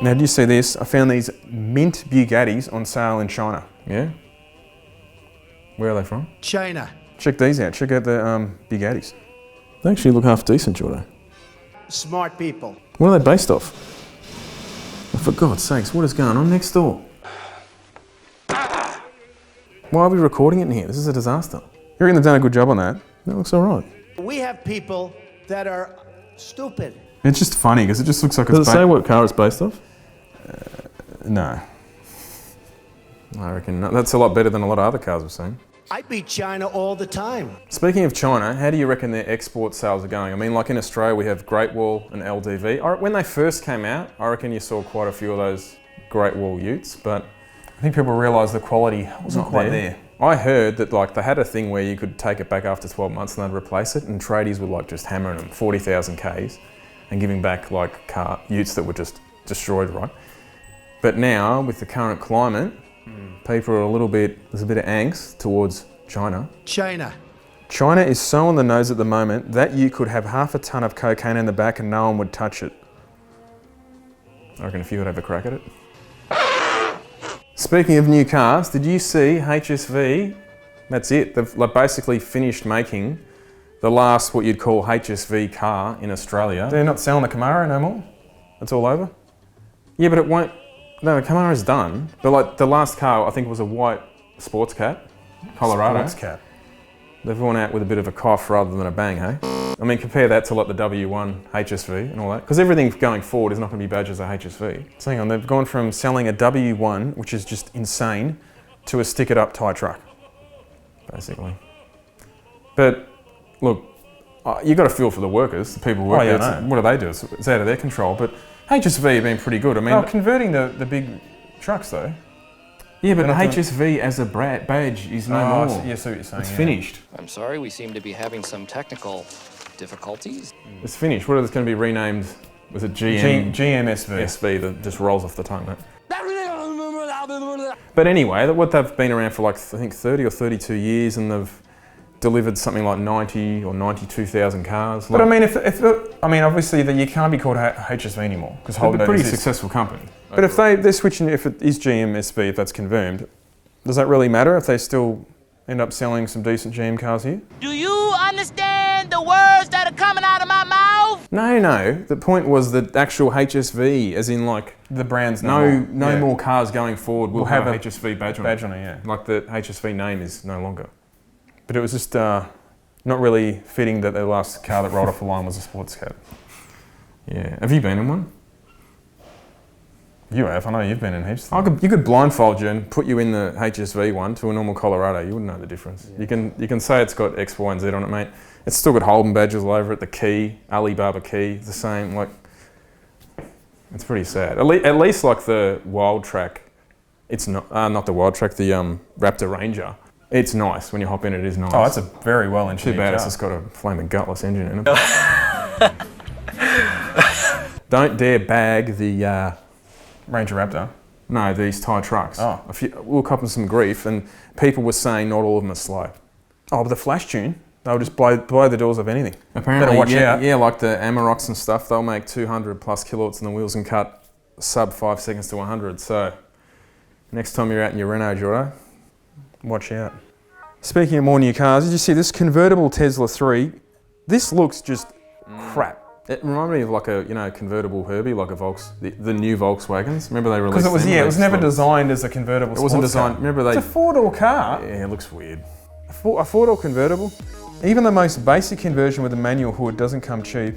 Now, do you see this? I found these mint Bugattis on sale in China. Yeah? Where are they from? China. Check these out. Check out the Bugattis. They actually look half decent, Jordo. Smart people. What are they based off? Oh, for God's sakes, what is going on next door? Why are we recording it in here? This is a disaster. You reckon they've done a good job on that? That looks all right. We have people that are stupid. It's just funny because it just looks like Does it's it say what car it's based off? No. I reckon not. That's a lot better than a lot of other cars we've seen. I beat China all the time. Speaking of China, how do you reckon their export sales are going? I mean, like in Australia, we have Great Wall and LDV. When they first came out, I reckon you saw quite a few of those Great Wall utes, but I think people realised the quality wasn't quite there. I heard that like they had a thing where you could take it back after 12 months and they'd replace it, and tradies were like just hammering them 40,000 Ks and giving back like utes that were just destroyed, right? But now with the current climate, people are there's a bit of angst towards China. China is so on the nose at the moment that you could have half a ton of cocaine in the back and no one would touch it. I reckon if you would have a crack at it. Speaking of new cars, did you see HSV? That's it. They've like basically finished making the last what you'd call HSV car in Australia. They're not selling the Camaro no more? It's all over? Yeah, but it won't. No, the Camaro's done. But like the last car, I think it was a white sports cat, Colorado. Sports cat. They've gone out with a bit of a cough rather than a bang, hey? I mean, compare that to like the W1 HSV and all that. Because everything going forward is not going to be badged as a HSV. So hang on, they've gone from selling a W1, which is just insane, to a stick-it-up Thai truck. Basically. But look, you got to feel for the workers, the people who work there. What do they do? It's out of their control. But HSV have been pretty good. I mean, converting the big trucks though. Yeah, but HSV as a badge is no more. Yeah, I see what you're saying. It's finished. I'm sorry, we seem to be having some technical difficulties. It's finished. What is it going to be renamed? Was it GMSV? GMSV. That just rolls off the tongue, mate. But anyway, what they've been around for like, I think 30 or 32 years, and they've delivered something like 90 or 92,000 cars. But I mean, obviously you can't be called HSV anymore because they're a pretty successul company. But if they're switching, if it is GMSV, if that's confirmed, does that really matter if they still end up selling some decent GM cars here? Do you understand the words that are coming out of my mouth? No. The point was that actual HSV, as in like the brands. No more cars going forward will have a HSV badge on it. Yeah. Like the HSV name is no longer. But it was just not really fitting that the last car that rolled off the line was a sports cat. Yeah. Have you been in one? You have. I know you've been in heaps. You could blindfold you and put you in the HSV one to a normal Colorado. You wouldn't know the difference. Yeah. You can say it's got X, Y, and Z on it, mate. It's still got Holden badges all over it. The key, Alibaba key, the same. Like, it's pretty sad. At least like the Wild Track, it's not the Wild Track. The Raptor Ranger. It's nice when you hop in. It is nice. Oh, it's a very well engineered car. Too bad it's just got a flaming gutless engine in it. Don't dare bag the Ranger Raptor. No, these Thai trucks. Oh. We were copping some grief, and people were saying not all of them are slow. Oh, but the flash tune, they'll just blow the doors off anything. Apparently, better watch out. Yeah, like the Amaroks and stuff, they'll make 200 plus kilowatts in the wheels and cut sub 5 seconds to 100. So next time you're out in your Renault, Jordo, watch out. Speaking of more new cars, did you see this convertible Tesla 3? This looks just crap. It reminded me of like a convertible Herbie, like a the new Volkswagens. Remember they released? Because it was never designed as a convertible. It wasn't designed. Remember it's a 4-door car. Yeah, it looks weird. A 4-door convertible. Even the most basic conversion with a manual hood doesn't come cheap.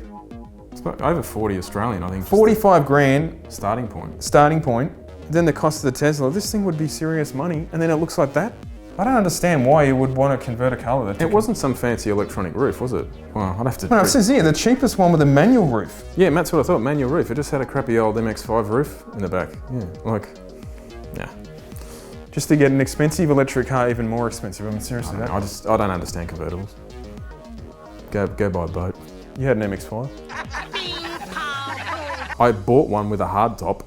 It's about over 40 Australian, I think. 45 grand starting point. Then the cost of the Tesla. This thing would be serious money, and then it looks like that. I don't understand why you would want to convert a car. It wasn't some fancy electronic roof, was it? Well, I'd have to... No, it says here, the cheapest one with a manual roof. Yeah, that's what I thought, manual roof. It just had a crappy old MX-5 roof in the back. Yeah, yeah. Just to get an expensive electric car even more expensive. I mean, seriously, I don't understand convertibles. Go buy a boat. You had an MX-5? I bought one with a hard top,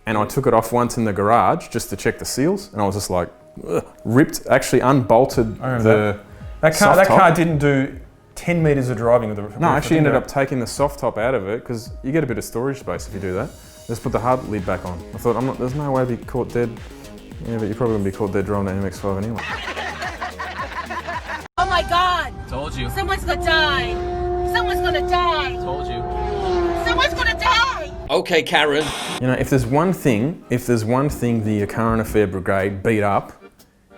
and I took it off once in the garage just to check the seals, and I was just like, ripped, actually unbolted that car didn't do 10 metres of driving with the roof. No, I actually ended up taking the soft top out of it because you get a bit of storage space if you do that. Just put the hard lid back on. I thought, there's no way I'd be caught dead. Yeah, but you're probably gonna be caught dead driving an MX-5 anyway. Oh my God! Told you. Someone's gonna die! Someone's gonna die! Told you. Someone's gonna die! Okay, Karen. You know, if there's one thing the current affair brigade beat up,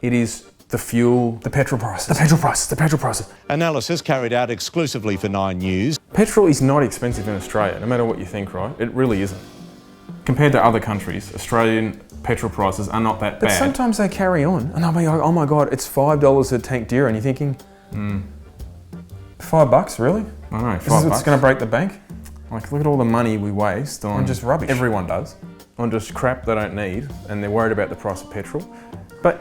it is the fuel, the petrol prices. The petrol prices. Analysis carried out exclusively for 9 News. Petrol is not expensive in Australia, no matter what you think, right? It really isn't. Compared to other countries, Australian petrol prices are not that But bad. sometimes they carry on, and I'll be like, oh my God, it's $5 a tank dearer, and you're thinking, $5, really? I know, This is what's going to break the bank? Like, look at all the money we waste on just rubbish. Everyone does. On just crap they don't need, and they're worried about the price of petrol.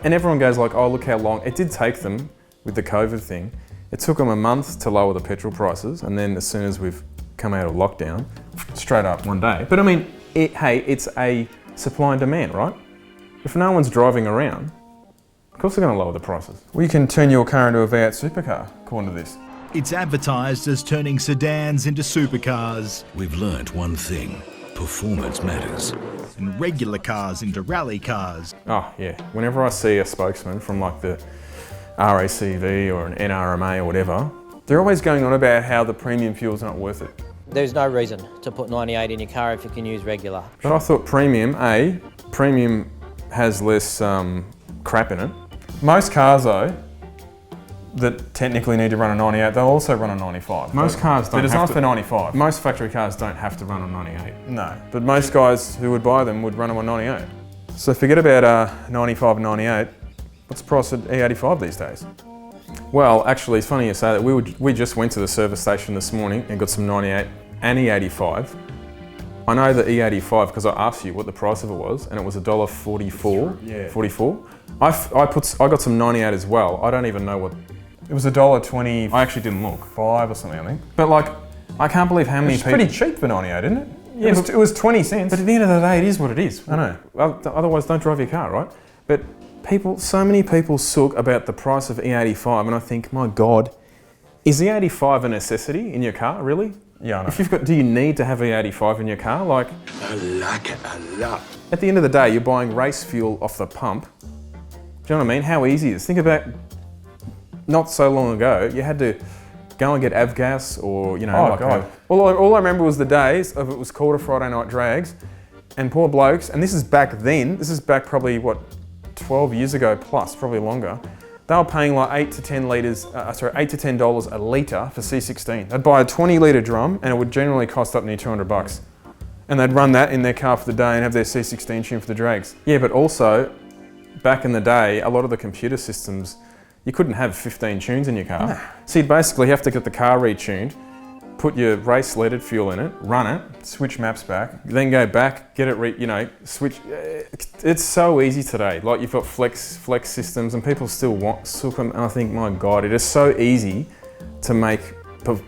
And everyone goes like, oh, look how long. It did take them, with the COVID thing, it took them a month to lower the petrol prices, and then as soon as we've come out of lockdown, straight up one day. But I mean, hey, it's a supply and demand, right? If no one's driving around, of course they're going to lower the prices. Well, you can turn your car into a V8 supercar, according to this. It's advertised as turning sedans into supercars We've learnt one thing. Performance matters. and regular cars into rally cars. Oh yeah, whenever I see a spokesman from like the RACV or an NRMA or whatever, They're always going on about how the premium fuel's not worth it. There's no reason to put 98 in your car if you can use regular. but I thought premium has less crap in it. Most cars though, that technically need to run a 98, they'll also run a 95. Most cars don't But it's have not to- for 95. Most factory cars don't have to run on 98. No, but most guys who would buy them would run them on 98. So forget about 95 and 98. What's the price of E85 these days? Well, actually, it's funny you say that. We just went to the service station this morning and got some 98 and E85. I know the E85 because I asked you what the price of it was, and it was $1.44. Yeah. 44. I got some 98 as well. I don't even know what. It was $1.25 I actually didn't look. or something, I think. But like, I can't believe how many It's people. pretty cheap for 98, isn't it? Yeah, it was 20 cents. But at the end of the day, it is what it is. I know. Well, otherwise, don't drive your car, right? But so many people sook about the price of E85, and I think, my God, is E85 a necessity in your car, really? Yeah, I know. Do you need to have E85 in your car? Like, I like it a lot. at the end of the day, you're buying race fuel off the pump. Do you know what I mean? How easy it is. Think about, not so long ago, you had to go and get avgas or, you know. Oh, like God. All I remember was the days of it was called a Friday night drags, and poor blokes, and this is back then, this is back probably, 12 years ago plus, probably longer, they were paying like $8 to $10 a litre for C16. They'd buy a 20 litre drum and it would generally cost up near $200. And they'd run that in their car for the day and have their C16 tune for the drags. Yeah, but also, back in the day, a lot of the computer systems, you couldn't have 15 tunes in your car. No. So you'd basically have to get the car retuned, put your race leaded fuel in it, run it, Switch maps back. then go back, get it, switch. It's so easy today. Like, you've got flex systems, and people still want sook them. And I think, my God, it is so easy to make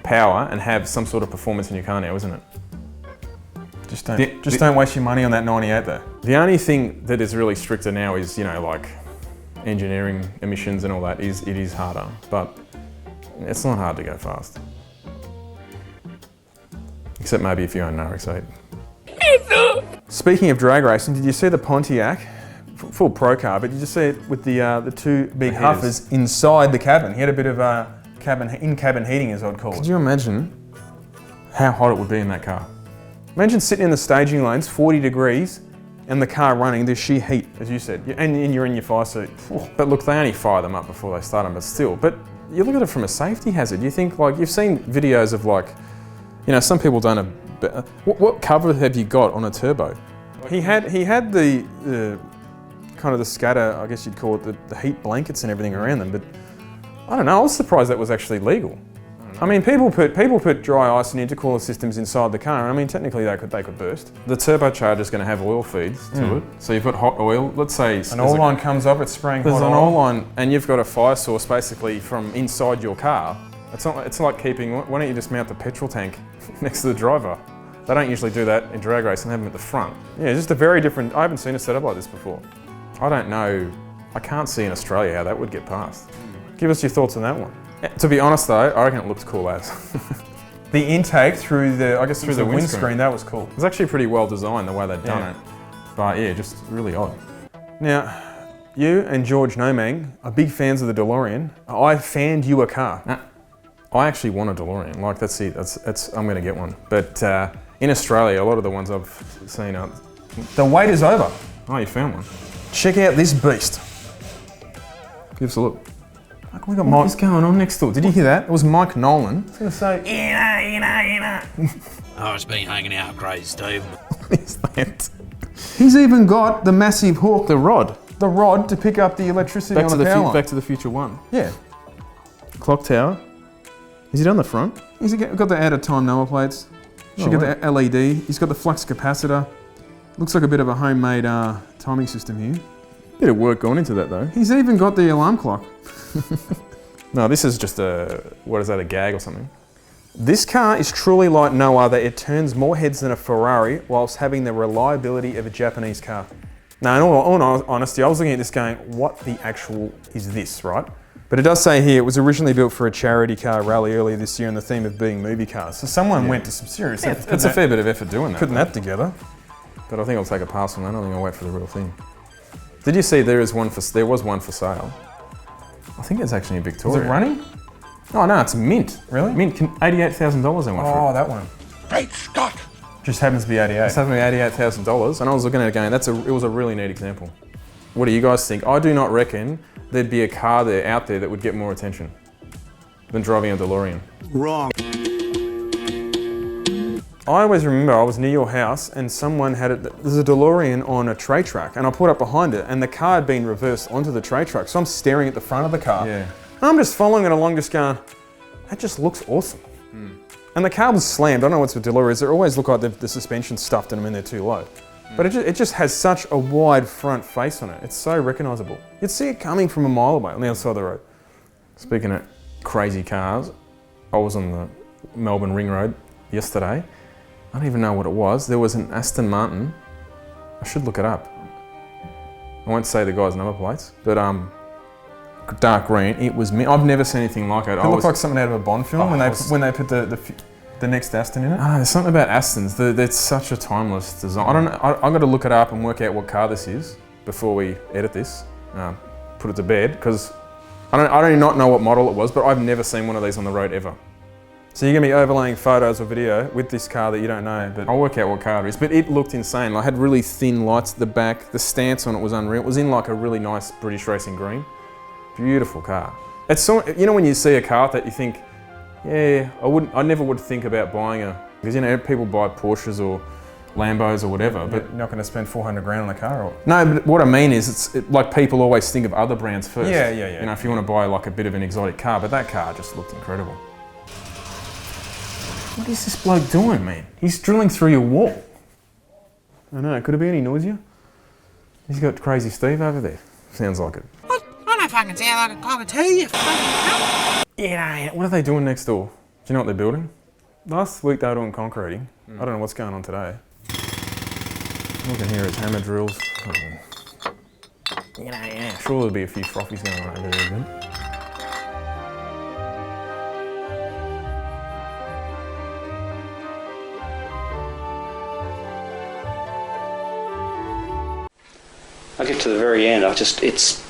power and have some sort of performance in your car now, isn't it? Just don't waste your money on that 98 though. The only thing that is really stricter now is, like engineering emissions and all that. It is harder, but it's not hard to go fast. Except maybe if you own an RX-8. Speaking of drag racing, did you see the Pontiac Full Pro car? But did you see it with the two big The huffers heaters. inside the cabin? He had a bit of in-cabin heating, as I'd call Could it. you imagine how hot it would be in that car? Imagine sitting in the staging lanes, 40 degrees, and the car running. There's sheer heat, as you said, and you're in your fire suit. But look, they only fire them up before they start them, but still. But you look at it from a safety hazard. You think, like, you've seen videos of, like, some people don't have. What cover have you got on a turbo? He had the kind of the scatter, I guess you'd call it, the heat blankets and everything around them. But I don't know. I was surprised that was actually legal. I mean, people put dry ice and intercooler systems inside the car. I mean, technically they could burst. The turbocharger is going to have oil feeds to it. So you put hot oil. Let's say An oil line comes up, it's spraying There's hot an oil. oil line, and you've got a fire source basically from inside your car. It's like keeping. Why don't you just mount the petrol tank next to the driver? They don't usually do that in drag race and have them at the front. Yeah, just a very different. I haven't seen a setup like this before. I don't know. I can't see in Australia how that would get past. Give us your thoughts on that one. To be honest though, I reckon it looks cool as. the intake through the, I guess Through through the the windscreen, windscreen. that was cool. It's actually pretty well designed the way they've done Yeah. it. But yeah, just really odd. Now, you and George Nomang are big fans of the DeLorean. I fanned you a car. I actually want a DeLorean. Like, that's it. I'm going to get one. But in Australia, a lot of the ones I've seen are... The wait is over. Oh, you found one. Check out this beast. Give us a look. We got What is going on next door? Did you hear that? It was Mike Nolan. I was going to say, Oh, it's been hanging out crazy, Steve. What is that? he's even got the massive hook, the rod to pick up the electricity on the power line. Back to the Future 1. Yeah. Clock tower. Is it on the front? He's got the out of time number plates. She's got the LED. He's got the flux capacitor. Looks like a bit of a homemade timing system here. Bit of work gone into that though. He's even got the alarm clock. No, this is just a, what is that, a gag or something? This car is truly like no other. It turns more heads than a Ferrari whilst having the reliability of a Japanese car. Now, in all honesty, I was looking at this going, what the actual is this, right? But it does say here, it was originally built for a charity car rally earlier this year on the theme of being movie cars. So someone went to some serious effort. It's a fair bit of effort doing that. Putting that together. But I think I'll take a pass on that. I don't think I'll wait for the real thing. Did you see there was one for sale? I think it's actually in Victoria. Is it running? Oh no, it's mint. Really? Mint, $88,000 they went for Oh, it. that one. Great Scott! Just happens to be 88. It's having $88,000, and I was looking at it going, it was a really neat example. What do you guys think? I do not reckon there'd be a car out there that would get more attention than driving a DeLorean. Wrong. I always remember I was near your house and someone had it, there's a DeLorean on a tray truck and I pulled up behind it and the car had been reversed onto the tray truck. So I'm staring at the front of the car. Yeah. And I'm just following it along just going, that just looks awesome. And the car was slammed. I don't know what's with DeLoreans. They always look like the suspension stuffed in them and they're too low. But it just has such a wide front face on it. It's so recognisable. You'd see it coming from a mile away on the other side of the road. Speaking of crazy cars, I was on the Melbourne Ring Road yesterday. I don't even know what it was. There was an Aston Martin. I should look it up. I won't say the guy's number plates, but dark green. It was I've never seen anything like it. It looked like something out of a Bond film when they put the next Aston in it. There's something about Astons. They're such a timeless design. I'm going to look it up and work out what car this is before we edit this, put it to bed, because I do not know what model it was, but I've never seen one of these on the road ever. So you're going to be overlaying photos or video with this car that you don't know, but I'll work out what car it is, but it looked insane. Like, it had really thin lights at the back. The stance on it was unreal. It was in like a really nice British racing green. Beautiful car. It's so, you know, when you see a car that you think, yeah, I never would think about buying because you know, people buy Porsches or Lambos or whatever, but you're not going to spend 400 grand on a car. Or... No, but what I mean is, like, people always think of other brands first. Yeah. You know, if you want to buy like a bit of an exotic car, but that car just looked incredible. What is this bloke doing, man? He's drilling through your wall. I know, could it be any noisier? He's got Crazy Steve over there. Sounds like it. What? I don't fucking sound like a cockatoo, you fucking cunt. Yeah, what are they doing next door? Do you know what they're building? Last week they were doing concreting. I don't know what's going on today. All I can hear is hammer drills. Yeah. Sure there'll be a few frothies going on over there, then. I get to the very end, it's